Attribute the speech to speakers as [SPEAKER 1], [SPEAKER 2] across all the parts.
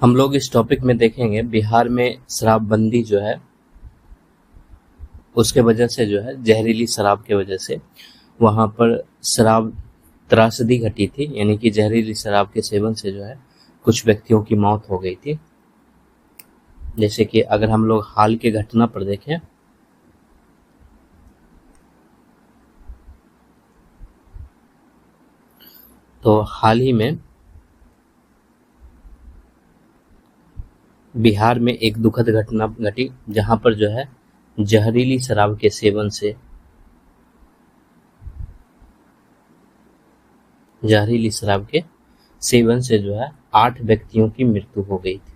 [SPEAKER 1] हम लोग इस टॉपिक में देखेंगे बिहार में शराबबंदी जो है उसके वजह से जो है जहरीली शराब के वजह से वहाँ पर शराब त्रासदी घटी थी, यानी कि जहरीली शराब के सेवन से जो है कुछ व्यक्तियों की मौत हो गई थी। जैसे कि अगर हम लोग हाल के घटना पर देखें तो हाल ही में बिहार में एक दुखद घटना घटी जहां पर जो है जहरीली शराब के सेवन से जो है 8 व्यक्तियों की मृत्यु हो गई थी।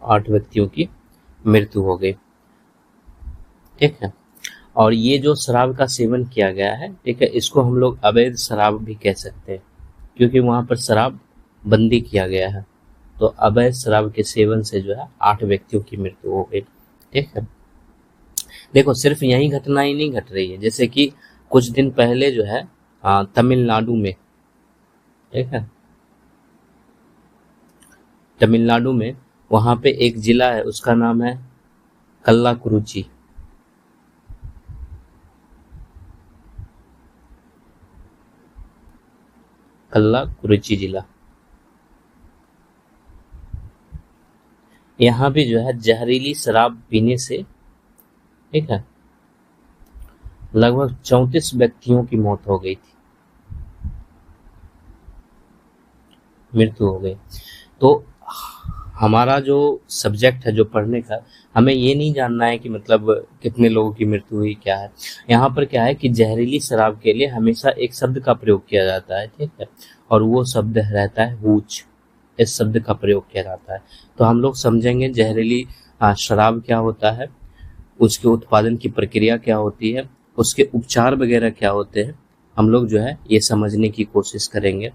[SPEAKER 1] 8 व्यक्तियों की मृत्यु हो गई, ठीक है। और ये जो शराब का सेवन किया गया है, ठीक है, इसको हम लोग अवैध शराब भी कह सकते हैं, क्योंकि वहां पर शराब बंदी किया गया है। तो अवैध शराब के सेवन से जो है 8 व्यक्तियों की मृत्यु हो गई, ठीक है। देखो, सिर्फ यही घटना ही नहीं घट रही है, जैसे कि कुछ दिन पहले जो है तमिलनाडु में, ठीक है, तमिलनाडु में वहां पे एक जिला है, उसका नाम है कल्लाकुरुची। कल्लाकुरुची जिला, यहाँ भी जो है जहरीली शराब पीने से, ठीक है, लगभग 34 व्यक्तियों की मौत हो गई थी, मृत्यु हो गई। तो हमारा जो सब्जेक्ट है जो पढ़ने का, हमें ये नहीं जानना है कि मतलब कितने लोगों की मृत्यु हुई, क्या है। यहाँ पर क्या है कि जहरीली शराब के लिए हमेशा एक शब्द का प्रयोग किया जाता है, ठीक है, और वो शब्द रहता है हूच। इस शब्द का प्रयोग किया जाता है। तो हम लोग समझेंगे जहरीली शराब क्या होता है, उसके उत्पादन की प्रक्रिया क्या होती है, उसके उपचार वगैरह क्या होते हैं, हम लोग जो है ये समझने की कोशिश करेंगे।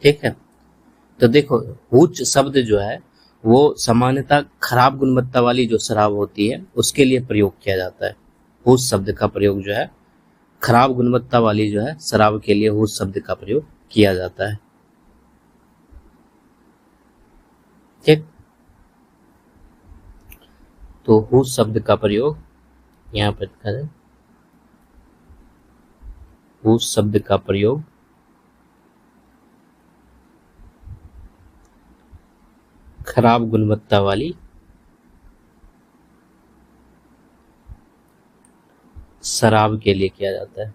[SPEAKER 1] ठीक है, तो देखो, हूच शब्द जो है वो सामान्यतः खराब गुणवत्ता वाली जो शराब होती है उसके लिए प्रयोग किया जाता है। हूच शब्द का प्रयोग जो है खराब गुणवत्ता वाली जो है शराब के लिए हूच शब्द का प्रयोग किया जाता है, ठीक। तो हूच शब्द का प्रयोग यहाँ पर लिखा है, हूच शब्द का प्रयोग खराब गुणवत्ता वाली शराब के लिए किया जाता है।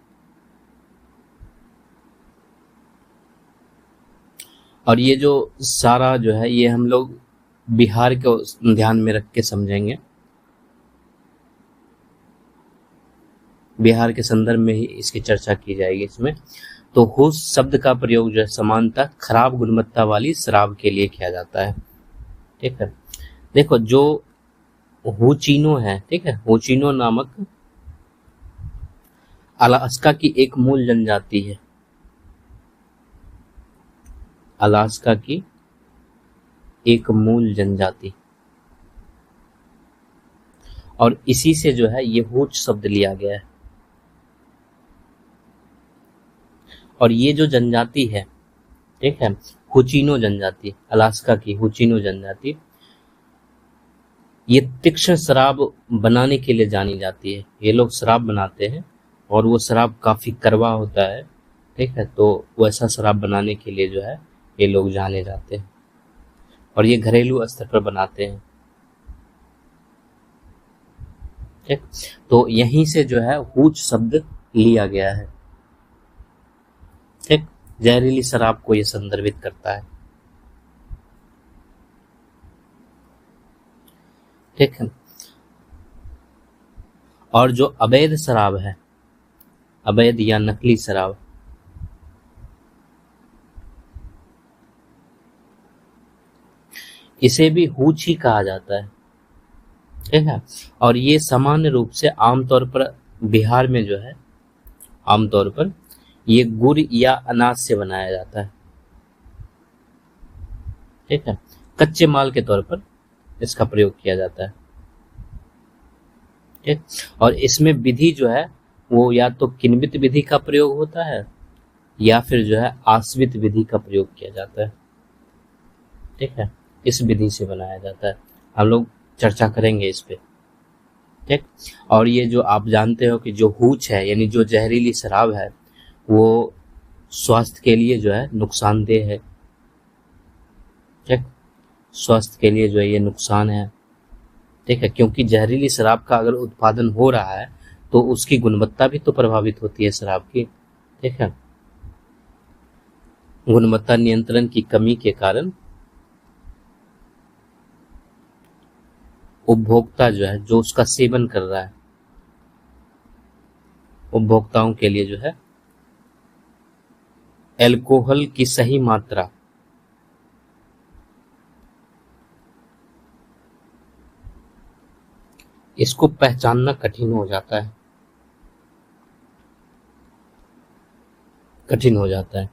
[SPEAKER 1] और ये जो सारा जो है ये हम लोग बिहार को ध्यान में रख के समझेंगे, बिहार के संदर्भ में ही इसकी चर्चा की जाएगी इसमें। तो होश शब्द का प्रयोग जो है समानतः खराब गुणवत्ता वाली शराब के लिए किया जाता है, ठीक है। देखो, जो होचिनो है, ठीक है, होचिनो नामक अलास्का की एक मूल जनजाति है, अलास्का की एक मूल जनजाति, और इसी से जो है ये हूच शब्द लिया गया है। और ये जो जनजाति है, ठीक है, हुचिनो जनजाति, अलास्का की हुचिनो जनजाति, ये तीक्ष्ण शराब बनाने के लिए जानी जाती है। ये लोग शराब बनाते हैं और वो शराब काफी कड़वा होता है, ठीक है। तो वैसा शराब बनाने के लिए जो है ये लोग जाने जाते हैं और ये घरेलू स्तर पर बनाते हैं, ठीक। तो यहीं से जो है हूच शब्द लिया गया है, ठीक। जहरीली शराब को ये संदर्भित करता है, ठीक है। और जो अवैध शराब है, अवैध या नकली शराब, इसे भी हूच ही कहा जाता है, ठीक है। और ये सामान्य रूप से आमतौर पर बिहार में जो है आमतौर पर ये गुड़ या अनाज से बनाया जाता है, ठीक है। कच्चे माल के तौर पर इसका प्रयोग किया जाता है, ठीक। और इसमें विधि जो है वो या तो किन्वित विधि का प्रयोग होता है या फिर जो है आश्वित विधि का प्रयोग किया जाता है। ठीक है, इस विधि से बनाया जाता है। हम लोग चर्चा करेंगे इस पे। ठीक, और ये जो आप जानते हो कि जो हूच है यानी जो जहरीली शराब है वो स्वास्थ्य के लिए जो है नुकसानदेह है। ठीक, स्वास्थ्य के लिए जो है ये नुकसान है। ठीक है, क्योंकि जहरीली शराब का अगर उत्पादन हो रहा है तो उसकी गुणवत्ता भी तो प्रभावित होती है शराब की। ठीक है, गुणवत्ता नियंत्रण की कमी के कारण उपभोक्ता जो है, जो उसका सेवन कर रहा है, उपभोक्ताओं के लिए जो है अल्कोहल की सही मात्रा इसको पहचानना कठिन हो जाता है, कठिन हो जाता है।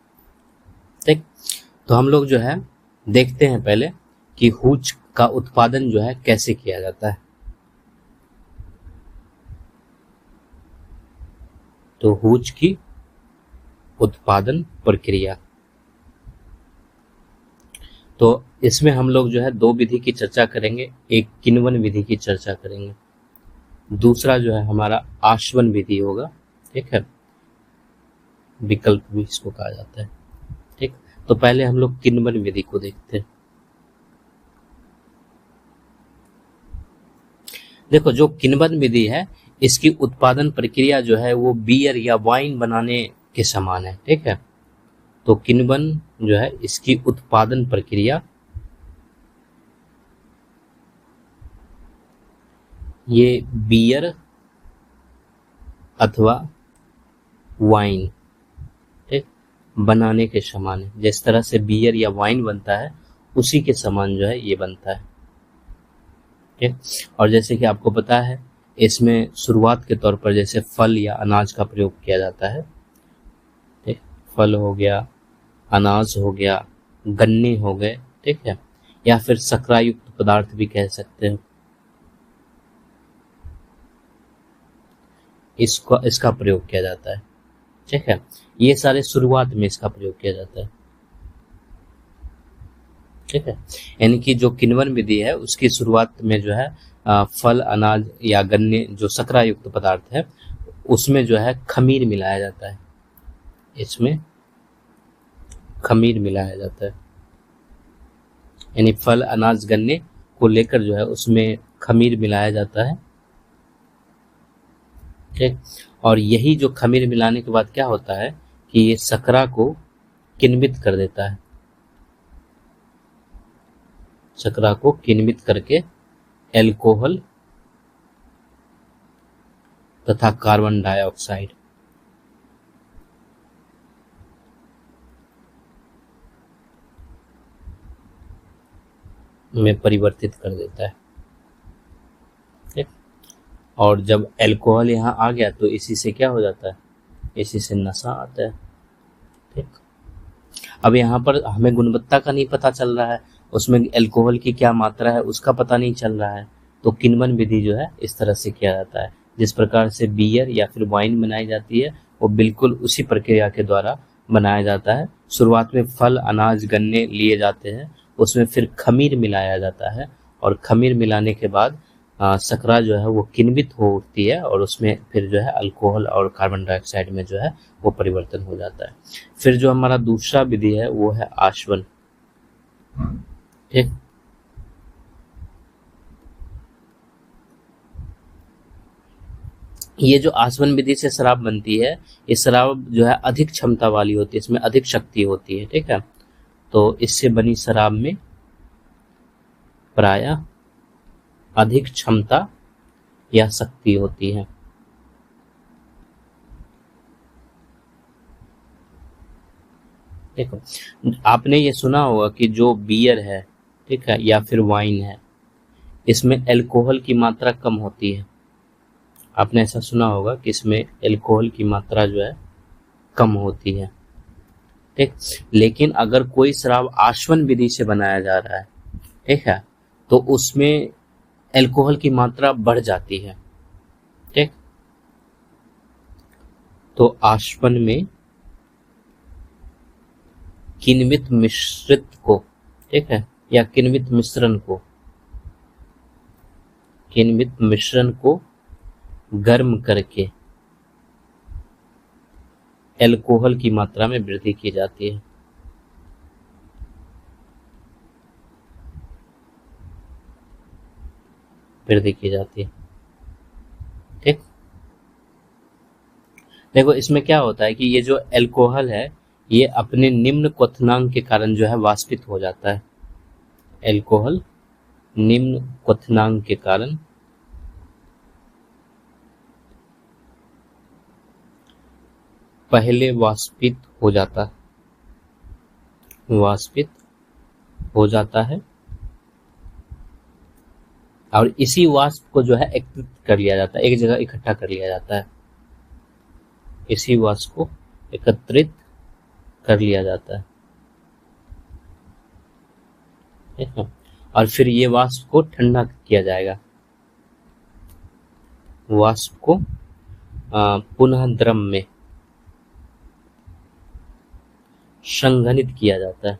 [SPEAKER 1] ठीक, तो हम लोग जो है देखते हैं पहले कि हूच का उत्पादन जो है कैसे किया जाता है। तो हूच की उत्पादन प्रक्रिया, तो इसमें हम लोग जो है दो विधि की चर्चा करेंगे। एक किण्वन विधि की चर्चा करेंगे, दूसरा जो है हमारा आश्वन विधि होगा। ठीक है, विकल्प भी इसको कहा जाता है। ठीक, तो पहले हम लोग किण्वन विधि को देखते हैं। देखो, जो किण्वन विधि है इसकी उत्पादन प्रक्रिया जो है वो बियर या वाइन बनाने के समान है। ठीक है, तो किण्वन जो है इसकी उत्पादन प्रक्रिया ये बियर अथवा वाइन, ठीक, बनाने के समान है। जिस तरह से बियर या वाइन बनता है उसी के समान जो है ये बनता है। ठीक, और जैसे कि आपको पता है इसमें शुरुआत के तौर पर जैसे फल या अनाज का प्रयोग किया जाता है। ठीक, फल हो गया, अनाज हो गया, गन्ने हो गए। ठीक है, या फिर शर्करायुक्त पदार्थ भी कह सकते हैं। इसका प्रयोग किया जाता है। ठीक है, ये सारे शुरुआत में इसका प्रयोग किया जाता है। ठीक है, यानी कि जो किण्वन विधि है उसकी शुरुआत में जो है फल, अनाज या गन्ने जो शर्करायुक्त पदार्थ है उसमें जो है खमीर मिलाया जाता है। इसमें खमीर मिलाया जाता है, यानी फल, अनाज, गन्ने को लेकर जो है उसमें खमीर मिलाया जाता है। ठीक, और यही जो खमीर मिलाने के बाद क्या होता है कि ये शर्करा को किण्वित कर देता है। शर्करा को किण्वित करके अल्कोहल तथा कार्बन डाइऑक्साइड में परिवर्तित कर देता है। ठीक, और जब अल्कोहल यहाँ आ गया तो इसी से क्या हो जाता है, इसी से नशा आता है। ठीक, अब यहाँ पर हमें गुणवत्ता का नहीं पता चल रहा है, उसमें अल्कोहल की क्या मात्रा है उसका पता नहीं चल रहा है। तो किण्वन विधि जो है इस तरह से किया जाता है। जिस प्रकार से बियर या फिर वाइन बनाई जाती है वो बिल्कुल उसी प्रक्रिया के द्वारा बनाया जाता है। शुरुआत में फल, अनाज, गन्ने लिए जाते हैं, उसमें फिर खमीर मिलाया जाता है और खमीर मिलाने के बाद शर्करा जो है वो किण्वित हो उठती है और उसमें फिर जो है अल्कोहल और कार्बन डाइऑक्साइड में जो है वो परिवर्तन हो जाता है। फिर जो हमारा दूसरा विधि है वो है आश्वन। ठीक, ये जो आश्वन विधि से शराब बनती है ये शराब जो है अधिक क्षमता वाली होती है, इसमें अधिक शक्ति होती है। ठीक है, तो इससे बनी शराब में प्रायः अधिक क्षमता या शक्ति होती है। देखो, आपने ये सुना होगा कि जो बियर है, ठीक है, या फिर वाइन है, इसमें अल्कोहल की मात्रा कम होती है। आपने ऐसा सुना होगा कि इसमें अल्कोहल की मात्रा जो है कम होती है। ठीक, लेकिन अगर कोई शराब आश्वन विधि से बनाया जा रहा है, ठीक है, तो उसमें अल्कोहल की मात्रा बढ़ जाती है। ठीक, तो आसवन में किण्वित मिश्रित को, ठीक है, या किण्वित मिश्रण को गर्म करके अल्कोहल की मात्रा में वृद्धि की जाती है। ठीक। देखो इसमें क्या होता है कि ये जो अल्कोहल है ये अपने निम्न क्वथनांक के कारण जो है वाष्पित हो जाता है। अल्कोहल निम्न क्वथनांक के कारण पहले वाष्पित हो जाता है और इसी वाष्प को जो है एकत्रित कर लिया जाता है, एक जगह इकट्ठा कर लिया जाता है। इसी वाष्प को एकत्रित कर लिया जाता है, ठीक है? और फिर ये वाष्प को ठंडा किया जाएगा। वाष्प को पुनः द्रव में संघनित किया जाता है।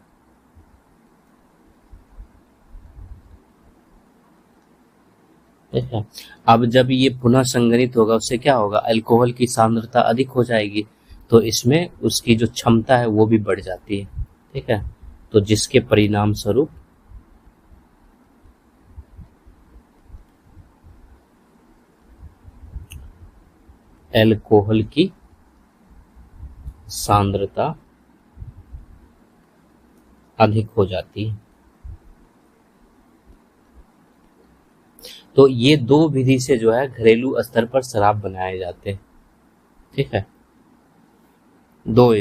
[SPEAKER 1] ठीक है। अब जब ये पुनः संघनित होगा उससे क्या होगा, अल्कोहल की सांद्रता अधिक हो जाएगी, तो इसमें उसकी जो क्षमता है वो भी बढ़ जाती है। ठीक है, तो जिसके परिणाम स्वरूप अल्कोहल की सांद्रता अधिक हो जाती है। तो ये दो विधि से जो है घरेलू स्तर पर शराब बनाए जाते हैं। ठीक है, दो।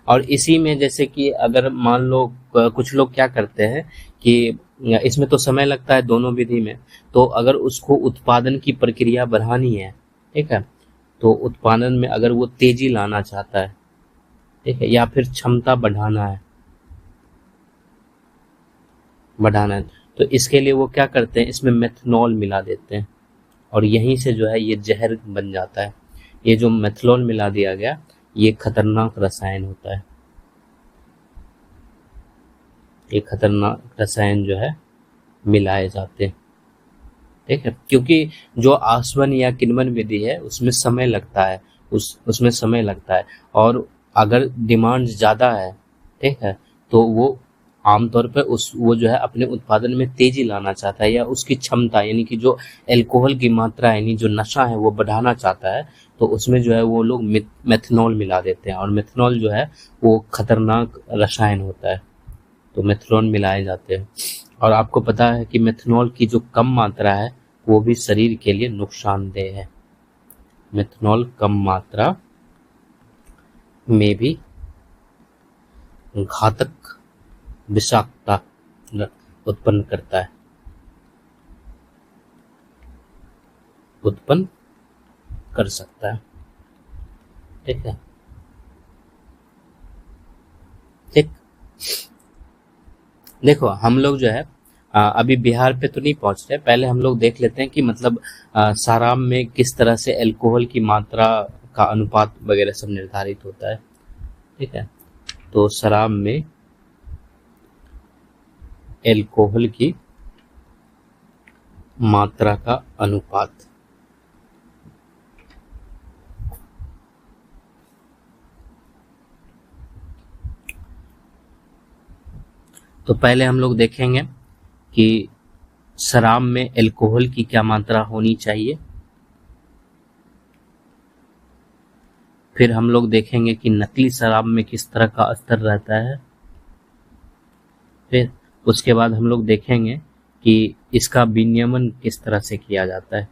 [SPEAKER 1] और इसी में जैसे कि अगर मान लो कुछ लोग क्या करते हैं कि इसमें तो समय लगता है दोनों विधि में, तो अगर उसको उत्पादन की प्रक्रिया बढ़ानी है, ठीक है, तो उत्पादन में अगर वो तेजी लाना चाहता है, ठीक है, या फिर क्षमता बढ़ाना है, तो इसके लिए वो क्या करते हैं, इसमें मेथनॉल मिला देते हैं और यहीं से जो है ये जहर बन जाता है। ये जो मेथनॉल मिला दिया गया ये खतरनाक रसायन होता है। ये खतरनाक रसायन जो है मिलाए जाते हैं। ठीक है, क्योंकि जो आसवन या किण्वन विधि है उसमें समय लगता है, उसमें समय लगता है और अगर डिमांड ज़्यादा है, ठीक है, तो वो आमतौर पर वो जो है अपने उत्पादन में तेजी लाना चाहता है या उसकी क्षमता यानी कि जो अल्कोहल की मात्रा यानी जो नशा है वो बढ़ाना चाहता है, तो उसमें जो है वो लोग मेथनॉल मिला देते हैं और मेथनॉल जो है वो खतरनाक रसायन होता है, तो मेथनॉल मिलाए जाते हैं। और आपको पता है कि मेथनॉल की जो कम मात्रा है वो भी शरीर के लिए नुकसानदेह है। मेथनॉल कम मात्रा में भी घातक विषाक्तता उत्पन्न करता है, उत्पन्न कर सकता है। ठीक है, ठीक। देखो हम लोग जो है अभी बिहार पे तो नहीं पहुंच रहे, पहले हम लोग देख लेते हैं कि मतलब शराब में किस तरह से अल्कोहल की मात्रा का अनुपात वगैरह सब निर्धारित होता है। ठीक है, तो शराब में अल्कोहल की मात्रा का अनुपात, तो पहले हम लोग देखेंगे कि शराब में अल्कोहल की क्या मात्रा होनी चाहिए, फिर हम लोग देखेंगे कि नकली शराब में किस तरह का स्तर रहता है, फिर उसके बाद हम लोग देखेंगे कि इसका विनियमन किस तरह से किया जाता है।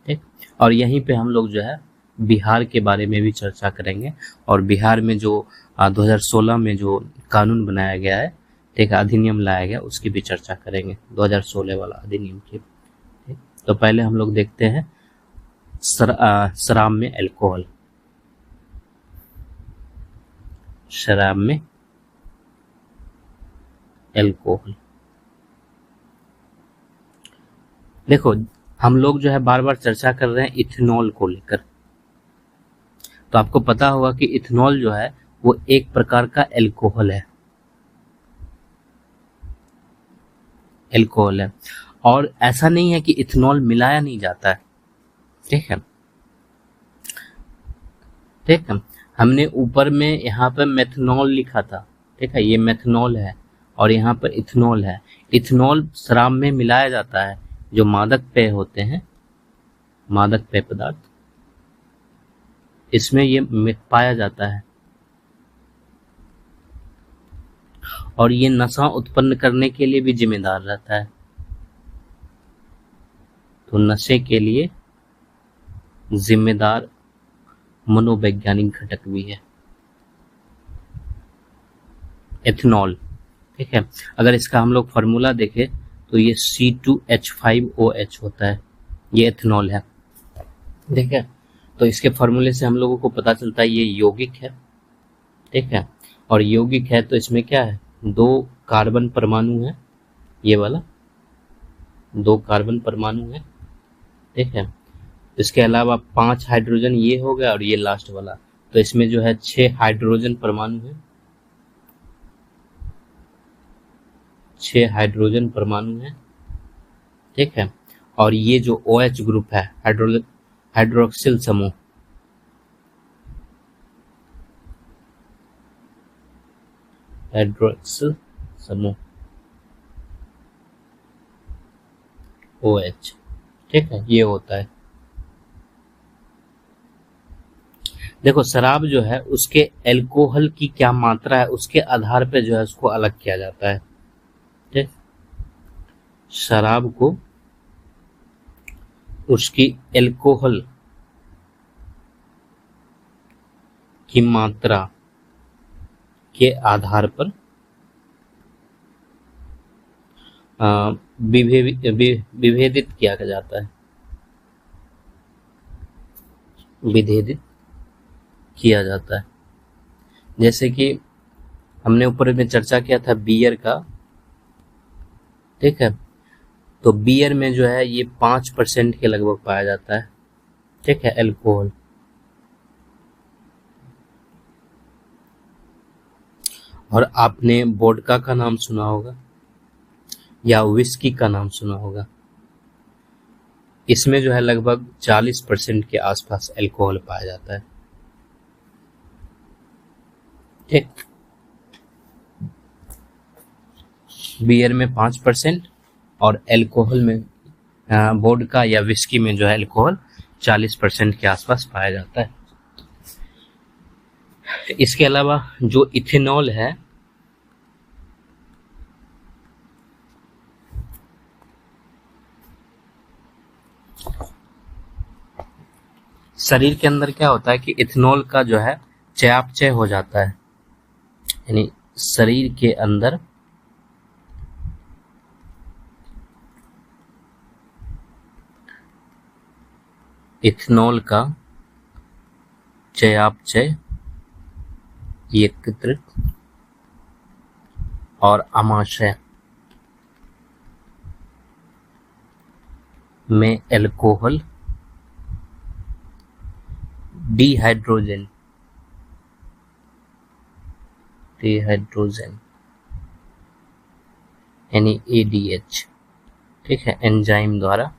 [SPEAKER 1] ठीक, और यहीं पे हम लोग जो है बिहार के बारे में भी चर्चा करेंगे और बिहार में जो 2016 में जो कानून बनाया गया है, ठीक है, अधिनियम लाया गया, उसकी भी चर्चा करेंगे, 2016 वाला अधिनियम की। ठीक, तो पहले हम लोग देखते हैं शराब में अल्कोहल। शराब में अल्कोहल, देखो हम लोग जो है बार बार चर्चा कर रहे हैं इथेनॉल को लेकर, तो आपको पता होगा कि इथेनॉल जो है वो एक प्रकार का एल्कोहल है, एल्कोहल है। और ऐसा नहीं है कि इथेनॉल मिलाया नहीं जाता है, ठीक है, ठीक है। हमने ऊपर में यहाँ पे मेथनॉल लिखा था, ठीक है, ये मेथनॉल है और यहाँ पर इथेनॉल है। इथेनॉल शराब में मिलाया जाता है, जो मादक पेय होते हैं, मादक पेय पदार्थ, इसमें ये पाया जाता है और ये नशा उत्पन्न करने के लिए भी जिम्मेदार रहता है। तो नशे के लिए जिम्मेदार मनोवैज्ञानिक घटक भी है एथेनॉल, ठीक है। अगर इसका हम लोग फार्मूला देखें तो ये C2H5OH होता है, ये एथेनॉल है, ठीक है। तो इसके फार्मूले से हम लोगों को पता चलता है ये यौगिक है, ठीक है। और यौगिक है तो इसमें क्या है, 2 कार्बन परमाणु है, ये वाला 2 कार्बन परमाणु है, ठीक है। इसके अलावा 5 हाइड्रोजन ये हो गया और ये लास्ट वाला, तो इसमें जो है 6 हाइड्रोजन परमाणु है, 6 हाइड्रोजन परमाणु है, ठीक है। और ये जो OH ग्रुप है, हाइड्रोक्सिल समूह, हाइड्रोक्सिल समूह OH, ठीक है, ये होता है। देखो शराब जो है उसके एल्कोहल की क्या मात्रा है उसके आधार पे जो है उसको अलग किया जाता है, ठीक। शराब को उसकी एल्कोहल की मात्रा के आधार पर विभेदित किया जाता है, विभेदित किया जाता है। जैसे कि हमने ऊपर में चर्चा किया था बियर का, ठीक है। तो बियर में जो है ये 5% के लगभग पाया जाता है, ठीक है, एल्कोहल। और आपने वोडका का नाम सुना होगा या विस्की का नाम सुना होगा, इसमें जो है लगभग 40% के आसपास एल्कोहल पाया जाता है, ठीक। बियर में 5% और एल्कोहल में वोडका या विस्की में जो है एल्कोहल 40% के आसपास पाया जाता है। इसके अलावा जो इथेनॉल है, शरीर के अंदर क्या होता है कि इथेनॉल का जो है चयापचय हो जाता है, यानी शरीर के अंदर इथेनॉल का चयापचय, एकत्रित और आमाशय में एल्कोहल डिहाइड्रोजन यानी ADH, ठीक है, एंजाइम द्वारा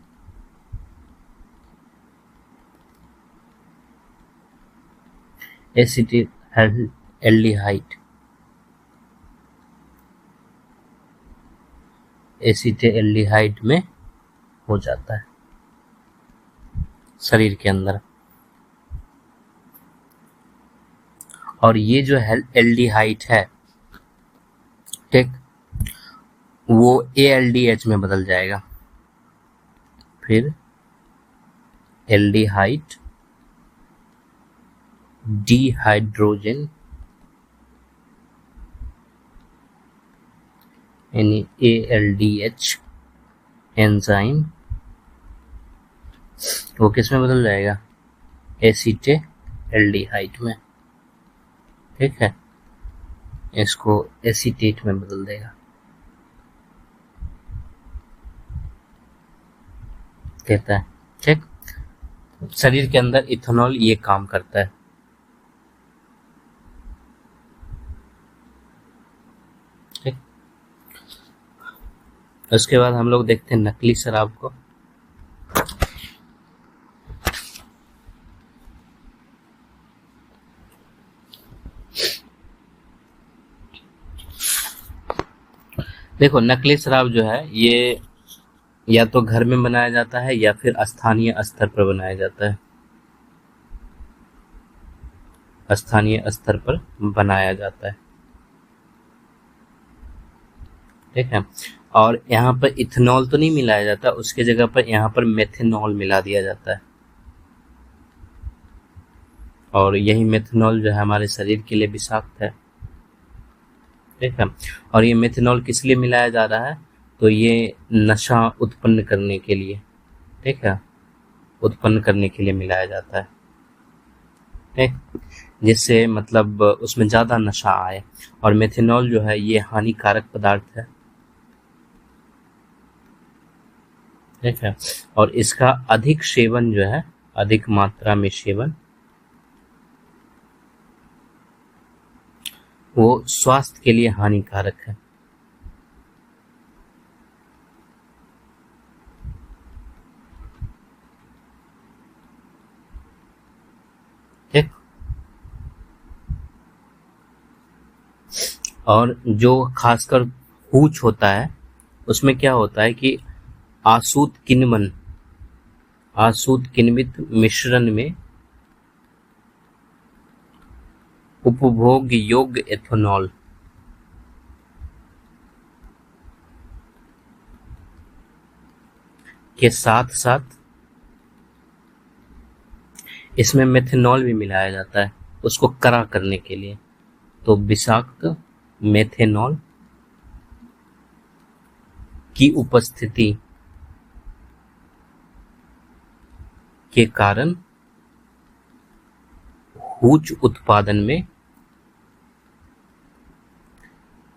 [SPEAKER 1] एसिटाल्डिहाइड में हो जाता है शरीर के अंदर। और ये जो है एल्डिहाइड है, ठीक, वो ALDH में बदल जाएगा, फिर एल्डिहाइड डिहाइड्रोजन यानी ALDH एंजाइम, वो किस में बदल जाएगा, एसिटाल्डिहाइड में, ठीक है, इसको एसीटेट में बदल देगा, कहता है, ठीक। शरीर के अंदर इथेनॉल ये काम करता है, उसके बाद हम लोग देखते हैं नकली शराब को। देखो नकली शराब जो है ये या तो घर में बनाया जाता है या फिर स्थानीय स्तर पर बनाया जाता है, स्थानीय स्तर पर बनाया जाता है, ठीक है। और यहाँ पर इथेनॉल तो नहीं मिलाया जाता, उसके जगह पर यहाँ पर मेथेनॉल मिला दिया जाता है, और यही मेथेनॉल जो है हमारे शरीर के लिए विषाक्त है, ठीक है। और ये मेथेनॉल किस लिए मिलाया जा रहा है, तो ये नशा उत्पन्न करने के लिए, ठीक है, उत्पन्न करने के लिए मिलाया जाता है, ठीक, जिससे मतलब उसमें ज़्यादा नशा आए। और मेथेनॉल जो है ये हानिकारक पदार्थ है, ठीक है। और इसका अधिक सेवन जो है, अधिक मात्रा में सेवन वो स्वास्थ्य के लिए हानिकारक है, ठीक। और जो खासकर हूच होता है उसमें क्या होता है कि आसूत किण्वन, आसूत किण्वित मिश्रण में उपभोग योग्य एथेनॉल के साथ साथ इसमें मेथेनॉल भी मिलाया जाता है उसको कड़ा करने के लिए। तो विषाक्त मेथेनॉल की उपस्थिति के कारण हूच उत्पादन में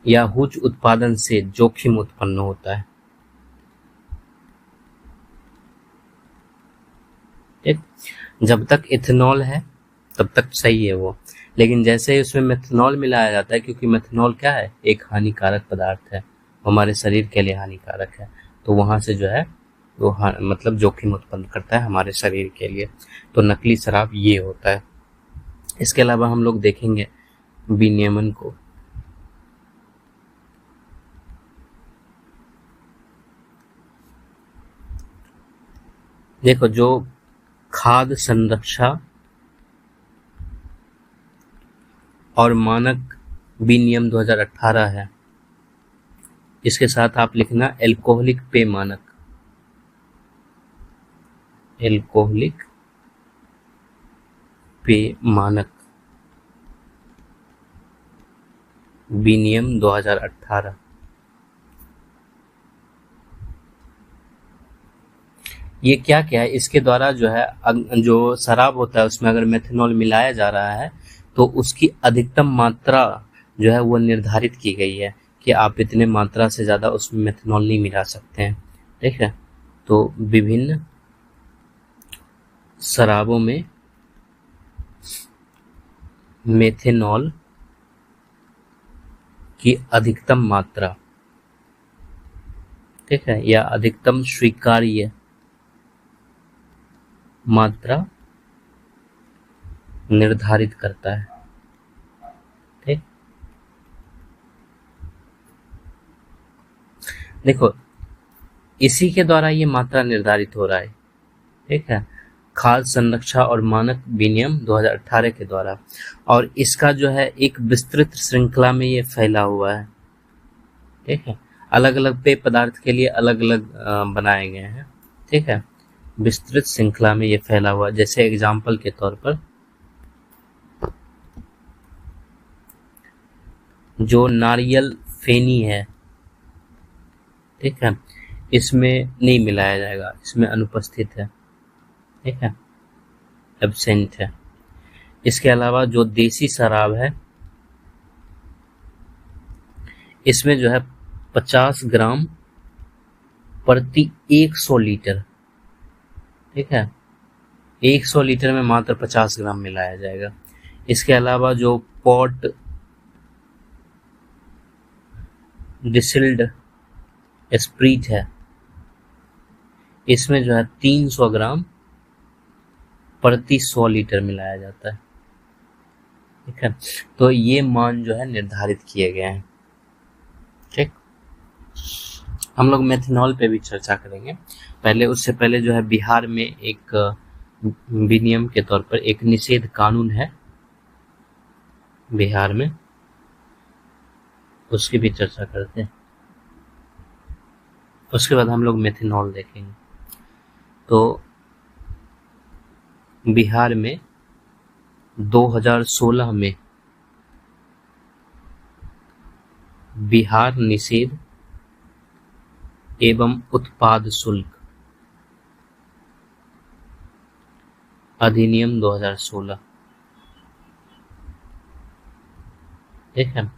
[SPEAKER 1] या हूच उत्पादन से जोखिम उत्पन्न होता है, ठीक। जब तक इथेनॉल है तब तक सही है वो, लेकिन जैसे ही उसमें मेथेनॉल मिलाया जाता है, क्योंकि मेथेनॉल क्या है, एक हानिकारक पदार्थ है, हमारे शरीर के लिए हानिकारक है, तो वहां से जो है वो मतलब जोखिम उत्पन्न करता है हमारे शरीर के लिए। तो नकली शराब ये होता है। इसके अलावा हम लोग देखेंगे विनियमन को। देखो जो खाद्य संरक्षा और मानक विनियम 2018 है, इसके साथ आप लिखना एल्कोहलिक पेय मानक, एल्कोहलिक पेय मानक विनियम 2018। ये क्या क्या है, इसके द्वारा जो है जो शराब होता है उसमें अगर मेथेनॉल मिलाया जा रहा है तो उसकी अधिकतम मात्रा जो है वो निर्धारित की गई है कि आप इतने मात्रा से ज़्यादा उसमें मेथेनॉल नहीं मिला सकते हैं, ठीक है। तो विभिन्न शराबों में मेथेनॉल की अधिकतम मात्रा, ठीक है, या अधिकतम स्वीकार्य मात्रा निर्धारित करता है, ठीक। देखो इसी के द्वारा ये मात्रा निर्धारित हो रहा है, ठीक है, खाद्य संरक्षा और मानक विनियम 2018 के द्वारा। और इसका जो है एक विस्तृत श्रृंखला में ये फैला हुआ है, ठीक है। अलग अलग पेय पदार्थ के लिए अलग अलग बनाए गए हैं, ठीक है, विस्तृत श्रृंखला में ये फैला हुआ। जैसे एग्जाम्पल के तौर पर जो नारियल फेनी है, ठीक है, इसमें नहीं मिलाया जाएगा, इसमें अनुपस्थित है, ठीक है, एब्सेंट है। इसके अलावा जो देसी शराब है इसमें जो है 50 ग्राम प्रति 100 लीटर, ठीक है, 100 लीटर में मात्र 50 ग्राम मिलाया जाएगा। इसके अलावा जो पॉट डिस्टिल्ड स्प्रीट है, इसमें जो है 300 ग्राम प्रति 100 लीटर मिलाया जाता है। ठीक है, तो ये मान जो है निर्धारित किए गए हैं। ठीक, हम लोग मेथनॉल पे भी चर्चा करेंगे। पहले उससे पहले जो है बिहार में एक विनियम के तौर पर एक निषेध कानून है बिहार में, उसकी भी चर्चा करते हैं। उसके बाद हम लोग मेथनॉल देखेंगे। तो बिहार में 2016 में बिहार निषेध एवं उत्पाद शुल्क अधिनियम 2016, ठीक है,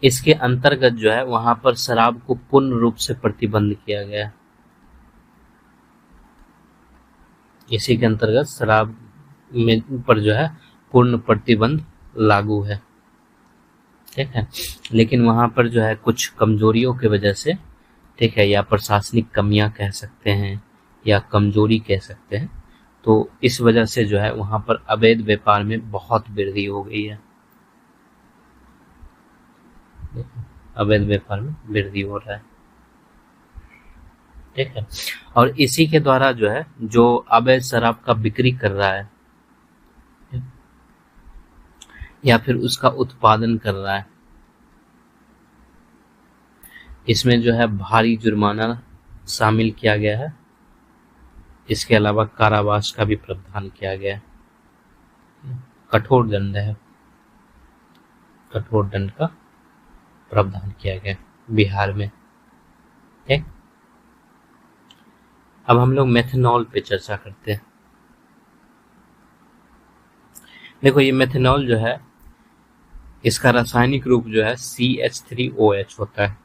[SPEAKER 1] इसके अंतर्गत जो है वहां पर शराब को पूर्ण रूप से प्रतिबंध किया गया है। इसी के अंतर्गत शराब में पर जो है पूर्ण प्रतिबंध लागू है। ठीक है, लेकिन वहां पर जो है कुछ कमजोरियों की वजह से, ठीक है, या प्रशासनिक कमियां कह सकते हैं या कमजोरी कह सकते हैं, तो इस वजह से जो है वहां पर अवैध व्यापार में बहुत वृद्धि हो गई है। अवैध व्यापार में वृद्धि हो रहा है। ठीक है, और इसी के द्वारा जो है जो अवैध शराब का बिक्री कर रहा है या फिर उसका उत्पादन कर रहा है, इसमें जो है भारी जुर्माना शामिल किया गया है। इसके अलावा कारावास का भी प्रावधान किया गया है। कठोर दंड है, कठोर दंड का प्रावधान किया गया बिहार में। ठीक, अब हम लोग मेथनॉल पे चर्चा करते हैं। देखो, ये मेथनॉल जो है इसका रासायनिक रूप जो है CH3OH होता है,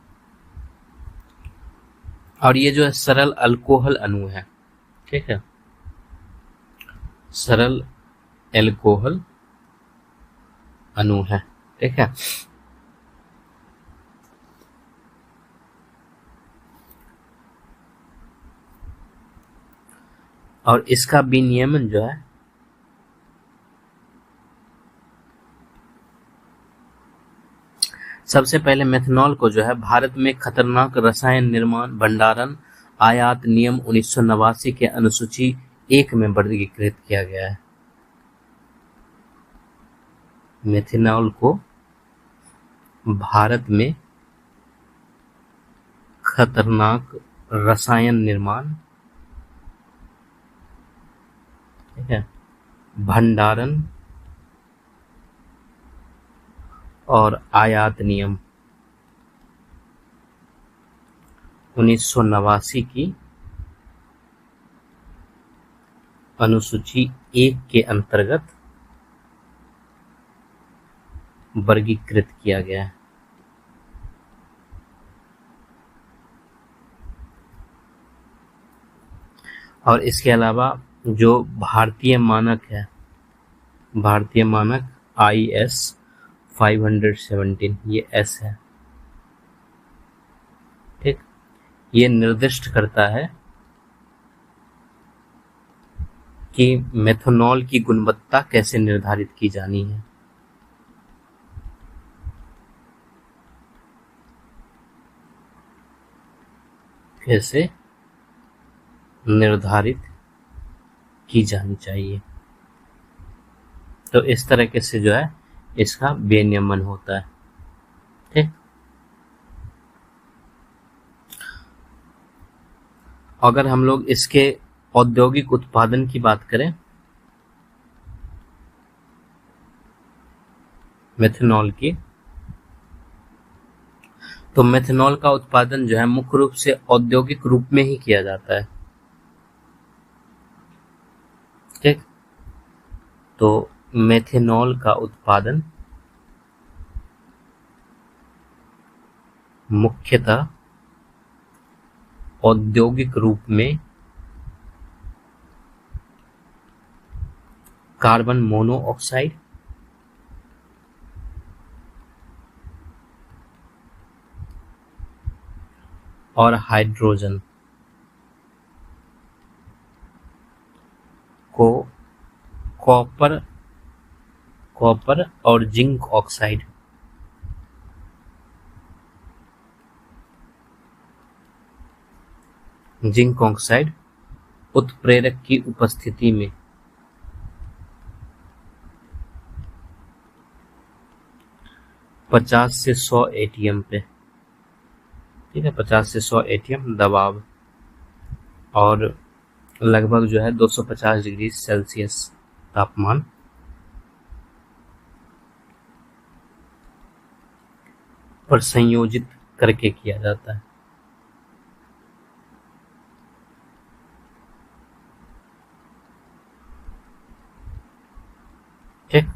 [SPEAKER 1] और ये जो है सरल अल्कोहल अणु है। ठीक है, सरल अल्कोहल अणु है। ठीक है, और इसका विनियमन जो है सबसे पहले मेथनॉल को जो है भारत में खतरनाक रसायन निर्माण भंडारण आयात नियम 1989 के अनुसूची 1 में वर्गीकृत किया गया है। मेथनॉल को भारत में खतरनाक रसायन निर्माण, ठीक है, भंडारण और आयात नियम 1989 की अनुसूची 1 के अंतर्गत वर्गीकृत किया गया है। और इसके अलावा जो भारतीय मानक है, भारतीय मानक IS 517, ये S है। ठीक, ये निर्दिष्ट करता है कि मेथनॉल की गुणवत्ता कैसे निर्धारित की जानी है। कैसे निर्धारित की जानी चाहिए। तो इस तरीके से जो है इसका विनियमन होता है। ठीक, अगर हम लोग इसके औद्योगिक उत्पादन की बात करें, मेथनॉल की, तो मेथनॉल का उत्पादन जो है मुख्य रूप से औद्योगिक रूप में ही किया जाता है। ठीक, तो मेथनॉल का उत्पादन मुख्यतः औद्योगिक रूप में कार्बन मोनोऑक्साइड, और हाइड्रोजन को कॉपर कॉपर और जिंक ऑक्साइड उत्प्रेरक की उपस्थिति में 50 से 100 एटीएम पे, ठीक है, 50 से 100 एटीएम दबाव और लगभग जो है 250 डिग्री सेल्सियस तापमान पर संयोजित करके किया जाता है। ठीक,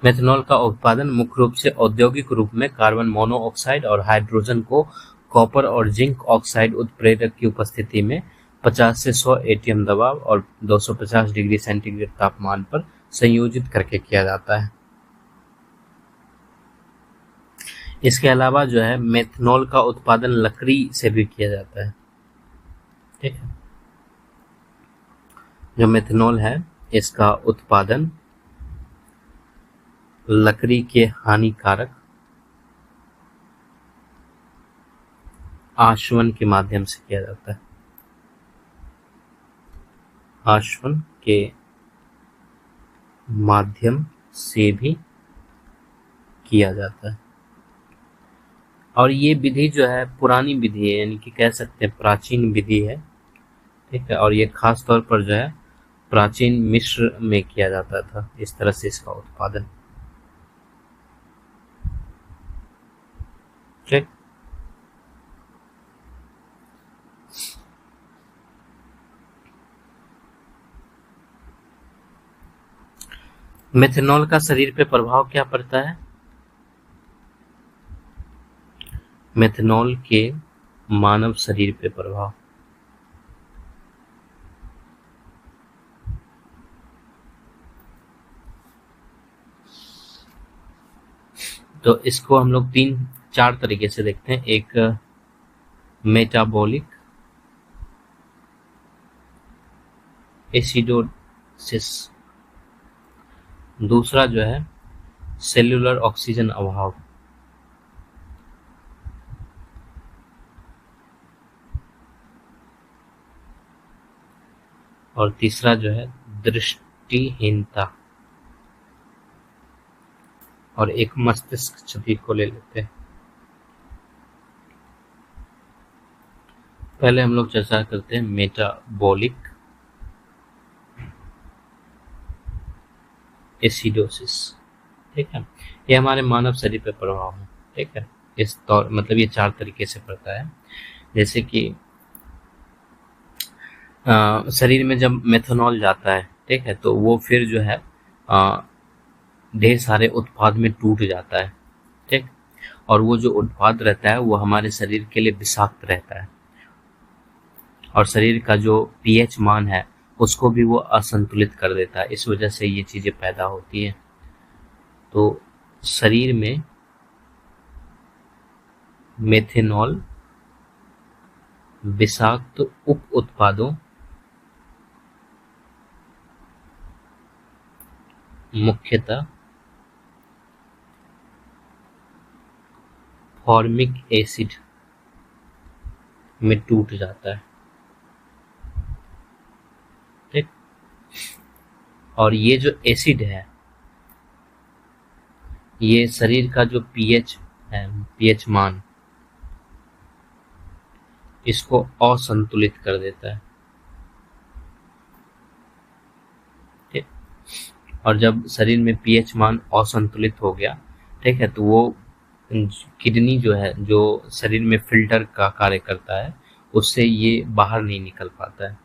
[SPEAKER 1] मेथनॉल का उत्पादन मुख्य रूप से औद्योगिक रूप में कार्बन मोनोऑक्साइड और हाइड्रोजन को कॉपर और जिंक ऑक्साइड उत्प्रेरक की उपस्थिति में 50 से 100 एटीएम दबाव और 250 डिग्री सेंटीग्रेड तापमान पर संयोजित करके किया जाता है। इसके अलावा जो है मेथनॉल का उत्पादन लकड़ी से भी किया जाता है। ठीक है, जो मेथनॉल है इसका उत्पादन लकड़ी के हानिकारक आशवन के माध्यम से किया जाता है। आशवन के माध्यम से भी किया जाता है और ये विधि जो है पुरानी विधि है, यानी कि कह सकते हैं प्राचीन विधि है। ठीक है, और ये खास तौर पर जो है प्राचीन मिस्र में किया जाता था इस तरह से इसका उत्पादन। ठीक, मेथनॉल का शरीर पे प्रभाव क्या पड़ता है? मेथनॉल के मानव शरीर पे प्रभाव, तो इसको हम लोग 3-4 तरीके से देखते हैं। एक मेटाबॉलिक एसिडोसिस, दूसरा जो है सेल्यूलर ऑक्सीजन अभाव, और तीसरा जो है दृष्टिहीनता, और एक मस्तिष्क क्षति को ले लेते हैं। पहले हम लोग चर्चा करते हैं मेटाबॉलिक एसिडोसिस। ठीक है, ये हमारे मानव शरीर पर प्रभाव है। ठीक है, इस तौर मतलब ये 4 तरीके से पड़ता है। जैसे कि शरीर में जब मेथनॉल जाता है, ठीक है, तो वो फिर जो है ढेर सारे उत्पाद में टूट जाता है। ठीक, और वो जो उत्पाद रहता है वो हमारे शरीर के लिए विषाक्त रहता है और शरीर का जो पीएच मान है उसको भी वो असंतुलित कर देता है। इस वजह से ये चीजें पैदा होती हैं। तो शरीर में मेथनॉल विषाक्त उप उत्पादों मुख्यतः फॉर्मिक एसिड में टूट जाता है। ठीक, और ये जो एसिड है ये शरीर का जो पीएच है, पीएच मान, इसको असंतुलित कर देता है। ठीक, और जब शरीर में पीएच मान असंतुलित हो गया, ठीक है, तो वो किडनी जो है, जो शरीर में फिल्टर का कार्य करता है, उससे ये बाहर नहीं निकल पाता है,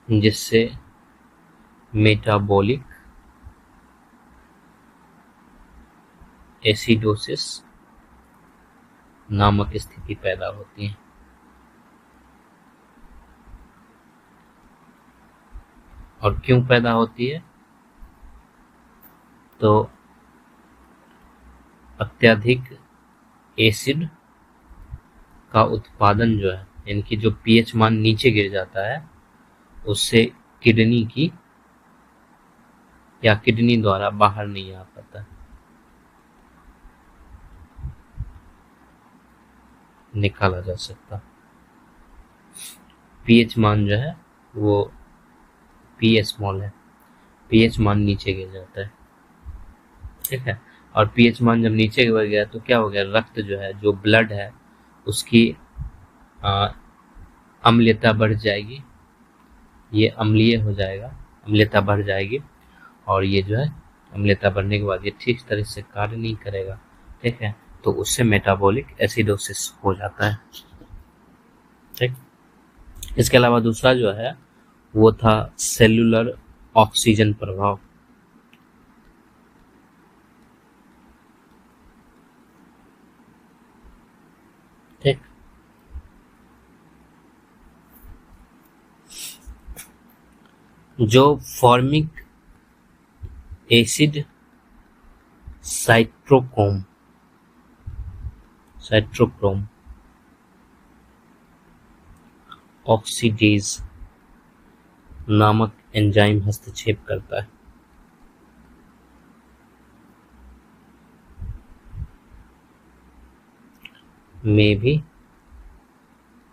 [SPEAKER 1] जिससे मेटाबॉलिक एसिडोसिस नामक स्थिति पैदा होती है। और क्यों पैदा होती है? तो अत्यधिक एसिड का उत्पादन जो है, यानी कि जो पीएच मान नीचे गिर जाता है उससे किडनी की या किडनी द्वारा बाहर नहीं आ पाता, निकाला जा सकता। पीएच मान जो है वो पी स्मॉल है, पीएच मान नीचे गिर जाता है, ठीक है। और पीएच मान जब नीचे गिर गया तो क्या हो गया, रक्त जो है, जो ब्लड है, उसकी अम्लीयता बढ़ जाएगी, ये अम्लीय हो जाएगा, अम्लीयता बढ़ जाएगी, और ये जो है अम्लीयता बढ़ने के बाद ये ठीक तरह से कार्य नहीं करेगा, ठीक है। तो उससे मेटाबॉलिक एसिडोसिस हो जाता है, ठीक। इसके अलावा दूसरा जो है वो था सेल्यूलर ऑक्सीजन प्रभाव, ठीक। जो फॉर्मिक एसिड साइट्रोक्रोम ऑक्सीडेज नामक एंजाइम हस्तक्षेप करता है, में भी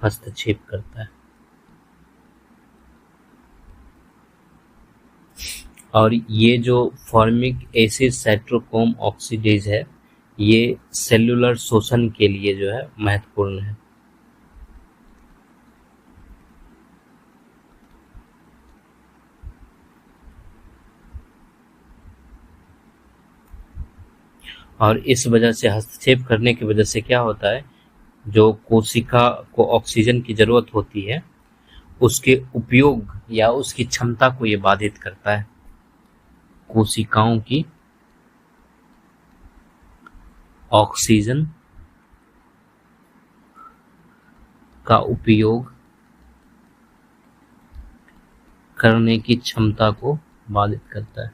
[SPEAKER 1] हस्तक्षेप करता है। और ये जो फॉर्मिक एसिड साइट्रोक्रोम ऑक्सीडेज है, ये सेल्यूलर शोषण के लिए जो है महत्वपूर्ण है। और इस वजह से, हस्तक्षेप करने की वजह से क्या होता है, जो कोशिका को ऑक्सीजन की जरूरत होती है उसके उपयोग या उसकी क्षमता को ये बाधित करता है। कोशिकाओं की ऑक्सीजन का उपयोग करने की क्षमता को बाधित करता है।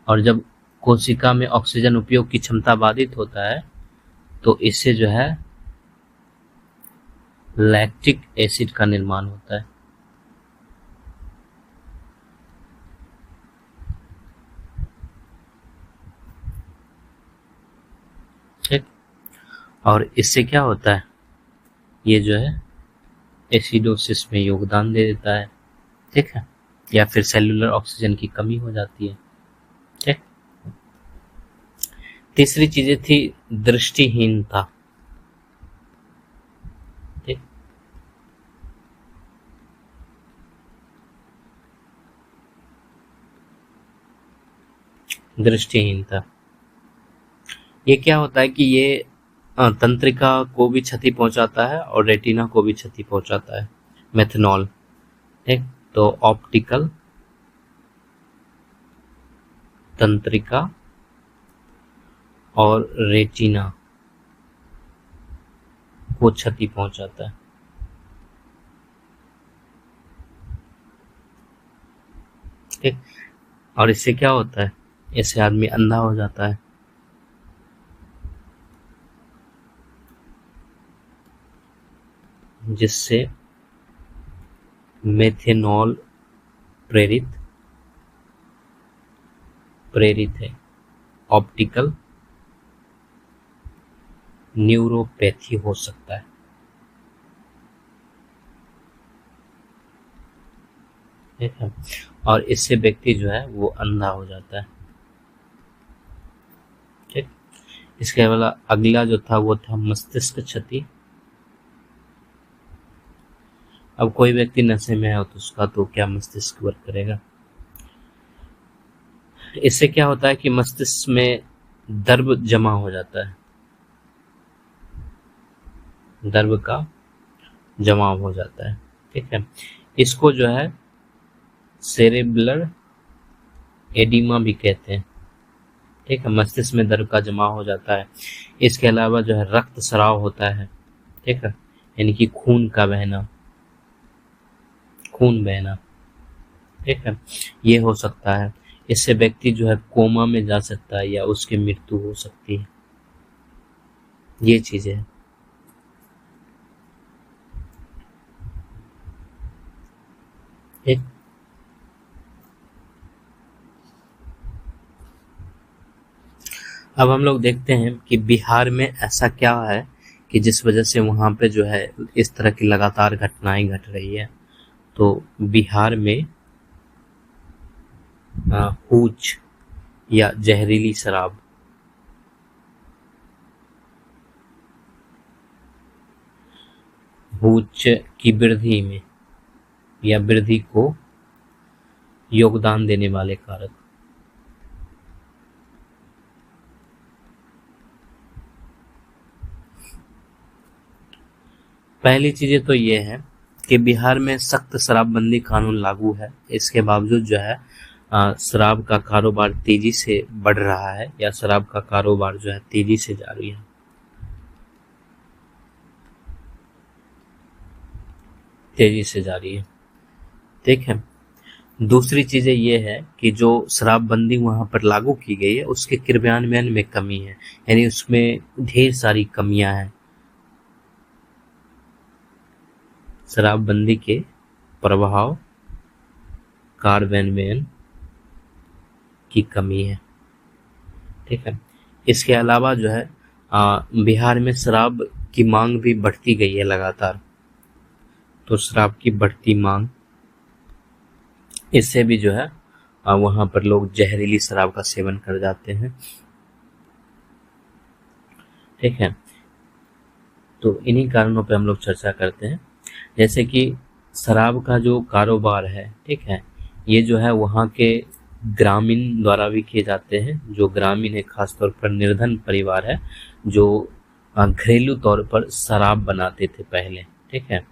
[SPEAKER 1] और जब कोशिका में ऑक्सीजन उपयोग की क्षमता बाधित होता है तो इससे जो है लैक्टिक एसिड का निर्माण होता है, ठीक। और इससे क्या होता है, ये जो है एसिडोसिस में योगदान दे देता है, ठीक है, या फिर सेल्यूलर ऑक्सीजन की कमी हो जाती है, ठीक। तीसरी चीजें थी दृष्टिहीनता, ठीक। दृष्टिहीनता, ये क्या होता है कि ये तंत्रिका को भी क्षति पहुंचाता है और रेटिना को भी क्षति पहुंचाता है, मेथनॉल, ठीक। तो ऑप्टिकल तंत्रिका और रेटिना को क्षति पहुंचाता है, ठीक। और इससे क्या होता है, इससे आदमी अंधा हो जाता है, जिससे मेथेनॉल प्रेरित है ऑप्टिकल न्यूरोपैथी हो सकता है, ठीक है। और इससे व्यक्ति जो है वो अंधा हो जाता है, ठीक। इसके अलावा अगला जो था वो था मस्तिष्क क्षति। अब कोई व्यक्ति नशे में है तो उसका तो क्या मस्तिष्क वर्क करेगा। इससे क्या होता है कि मस्तिष्क में द्रव जमा हो जाता है, द्रव का जमाव हो जाता है, ठीक है। इसको जो है सेरेब्रल एडिमा भी कहते हैं, ठीक है। मस्तिष्क में द्रव का जमाव हो जाता है। इसके अलावा जो है रक्त स्राव होता है, ठीक है, यानी कि खून बहना, ठीक है, ये हो सकता है। इससे व्यक्ति जो है कोमा में जा सकता है या उसकी मृत्यु हो सकती है। ये चीजें हैं। ठीक। अब हम लोग देखते हैं कि बिहार में ऐसा क्या है कि जिस वजह से वहां पे जो है इस तरह की लगातार घटनाएं घट रही है। तो बिहार में हूच या जहरीली शराब, हूच की वृद्धि में या वृद्धि को योगदान देने वाले कारक। पहली चीजें तो ये है कि बिहार में सख्त शराबबंदी कानून लागू है, इसके बावजूद जो है शराब का कारोबार तेजी से बढ़ रहा है या शराब का कारोबार जो है तेजी से जारी है। तेजी से जारी है। ठीक है। दूसरी चीजें ये है कि जो शराबबंदी वहां पर लागू की गई है उसके क्रियान्वयन में कमी है, यानी उसमें ढेर सारी कमियां हैं। शराबबंदी के प्रभाव कार्यान्वयन की कमी है। ठीक है। इसके अलावा जो है बिहार में शराब की मांग भी बढ़ती गई है लगातार। तो शराब की बढ़ती मांग, इससे भी जो है वहां पर लोग जहरीली शराब का सेवन कर जाते हैं। ठीक है। तो इन्हीं कारणों पे हम लोग चर्चा करते हैं, जैसे कि शराब का जो कारोबार है, ठीक है, ये जो है वहाँ के ग्रामीण द्वारा भी किए जाते हैं। जो ग्रामीण है, खासतौर पर निर्धन परिवार है, जो घरेलू तौर पर शराब बनाते थे पहले। ठीक है।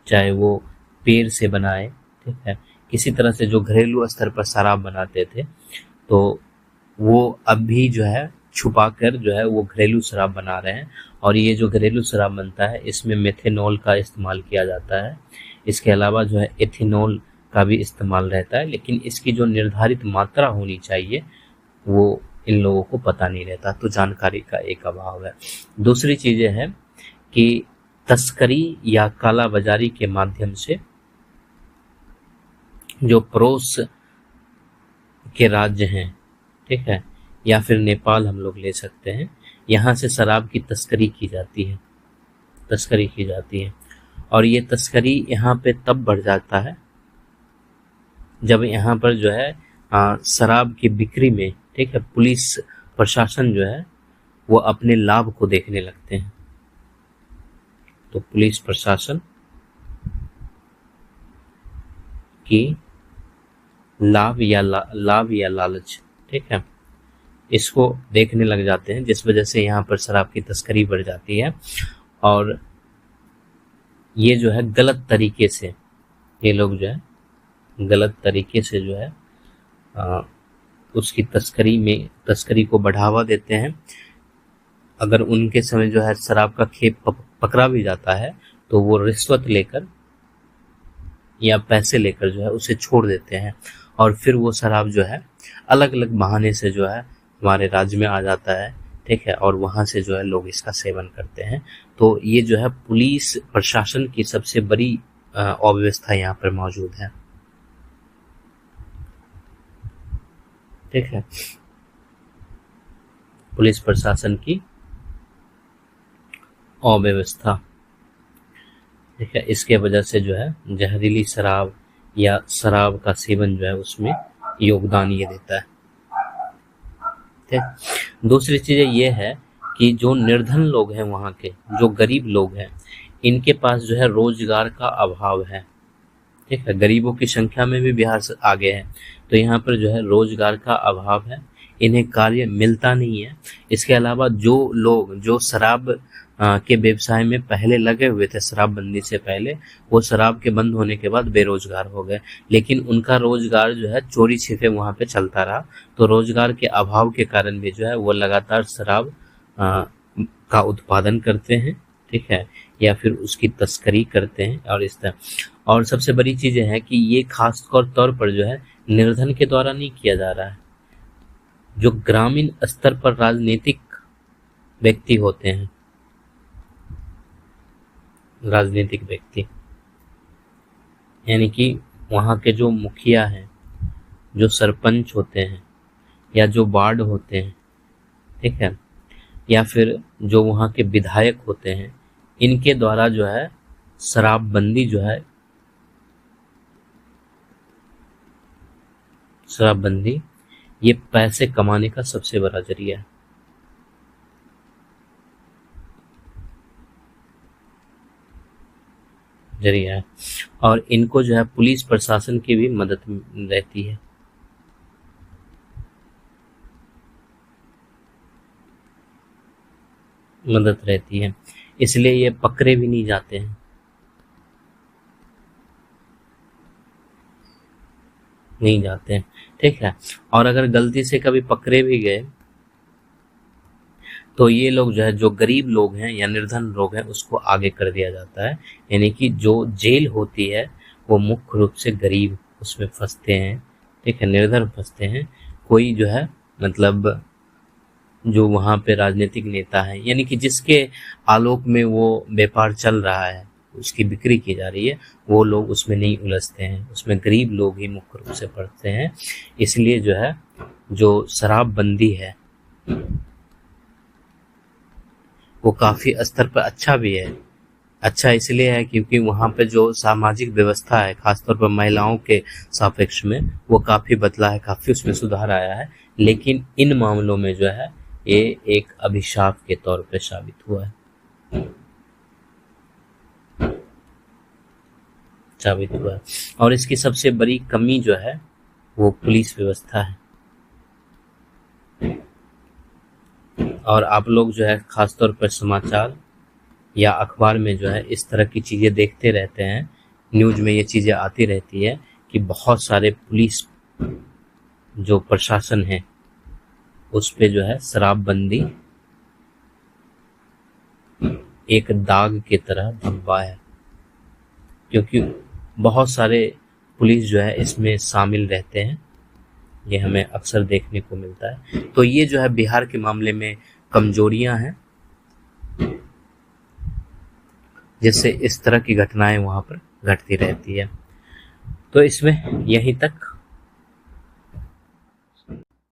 [SPEAKER 1] चाहे वो पेड़ से बनाए, ठीक है, किसी तरह से जो घरेलू स्तर पर शराब बनाते थे, तो वो अब भी जो है छुपा कर जो है वो घरेलू शराब बना रहे हैं। और ये जो घरेलू शराब बनता है इसमें मेथेनॉल का इस्तेमाल किया जाता है। इसके अलावा जो है एथेनॉल का भी इस्तेमाल रहता है, लेकिन इसकी जो निर्धारित मात्रा होनी चाहिए वो इन लोगों को पता नहीं रहता, तो जानकारी का एक अभाव है। दूसरी चीजें हैं कि तस्करी या काला बाजारी के माध्यम से जो पड़ोस के राज्य हैं, ठीक है, या फिर नेपाल हम लोग ले सकते हैं, यहाँ से शराब की तस्करी की जाती है। तस्करी की जाती है और ये तस्करी यहाँ पे तब बढ़ जाता है जब यहाँ पर जो है शराब की बिक्री में, ठीक है, पुलिस प्रशासन जो है वो अपने लाभ को देखने लगते हैं। तो पुलिस प्रशासन की लाभ या लालच, ठीक है, इसको देखने लग जाते हैं, जिस वजह से यहाँ पर शराब की तस्करी बढ़ जाती है। और ये जो है गलत तरीके से, ये लोग जो है गलत तरीके से जो है उसकी तस्करी को बढ़ावा देते हैं। अगर उनके समय जो है शराब का खेप पकड़ा भी जाता है तो वो रिश्वत लेकर या पैसे लेकर जो है उसे छोड़ देते हैं, और फिर वो शराब जो है अलग अलग बहाने से जो है हमारे राज्य में आ जाता है। ठीक है। और वहां से जो है लोग इसका सेवन करते हैं। तो ये जो है पुलिस प्रशासन की सबसे बड़ी अव्यवस्था यहाँ पर मौजूद है। ठीक है। पुलिस प्रशासन की अव्यवस्था, ठीक है, इसके वजह से जो है जहरीली शराब या शराब का सेवन जो है उसमें योगदान ये देता है। ठीक। दूसरी चीज ये है कि जो निर्धन लोग हैं, वहाँ के जो गरीब लोग हैं, इनके पास जो है रोजगार का अभाव है। ठीक है। गरीबों की संख्या में भी बिहार से आगे है, तो यहाँ पर जो है रोजगार का अभाव है, इन्हें कार्य मिलता नहीं है। इसके अलावा जो लोग जो शराब के व्यवसाय में पहले लगे हुए थे शराबबंदी से पहले, वो शराब के बंद होने के बाद बेरोजगार हो गए, लेकिन उनका रोजगार जो है चोरी छिपे वहां पे चलता रहा। तो रोजगार के अभाव के कारण भी जो है वो लगातार शराब का उत्पादन करते हैं, ठीक है, या फिर उसकी तस्करी करते हैं और इस तरह। और सबसे बड़ी चीज है कि ये खास तौर पर जो है निर्धन के द्वारा नहीं किया जा रहा है, जो ग्रामीण स्तर पर राजनीतिक व्यक्ति होते हैं, राजनीतिक व्यक्ति यानी कि वहाँ के जो मुखिया हैं, जो सरपंच होते हैं, या जो वार्ड होते हैं, ठीक है, या फिर जो वहाँ के विधायक होते हैं, इनके द्वारा जो है शराबबंदी जो है, शराबबंदी ये पैसे कमाने का सबसे बड़ा जरिया है। जरिया है और इनको जो है पुलिस प्रशासन की भी मदद रहती है। मदद रहती है, इसलिए ये पकड़े भी नहीं जाते हैं। नहीं जाते हैं, ठीक है। और अगर गलती से कभी पकड़े भी गए तो ये लोग जो है, जो गरीब लोग हैं या निर्धन लोग हैं, उसको आगे कर दिया जाता है। यानी कि जो जेल होती है वो मुख्य रूप से गरीब उसमें फंसते हैं, ठीक है, निर्धन फंसते हैं। कोई जो है मतलब जो वहाँ पे राजनीतिक नेता है, यानी कि जिसके आलोक में वो व्यापार चल रहा है, उसकी बिक्री की जा रही है, वो लोग उसमें नहीं उलझते हैं। उसमें गरीब लोग ही मुख्य रूप से पड़ते हैं। इसलिए जो है, जो शराबबंदी है वो काफी स्तर पर अच्छा भी है। अच्छा इसलिए है क्योंकि वहाँ पे जो सामाजिक व्यवस्था है, खासतौर पर महिलाओं के सापेक्ष में, वो काफी बदला है, काफी उसमें सुधार आया है। लेकिन इन मामलों में जो है ये एक अभिशाप के तौर पे साबित हुआ है, साबित हुआ है। और इसकी सबसे बड़ी कमी जो है वो पुलिस व्यवस्था है। और आप लोग जो है खासतौर पर समाचार या अखबार में जो है इस तरह की चीजें देखते रहते हैं, न्यूज में ये चीजें आती रहती है कि बहुत सारे पुलिस जो प्रशासन है उस पे जो है शराबबंदी एक दाग की तरह धब्बा है, क्योंकि बहुत सारे पुलिस जो है इसमें शामिल रहते हैं। ये हमें अक्सर देखने को मिलता है। तो ये जो है बिहार के मामले में कमजोरियां हैं, जिससे इस तरह की घटनाएं वहां पर घटती रहती है। तो इसमें यहीं तक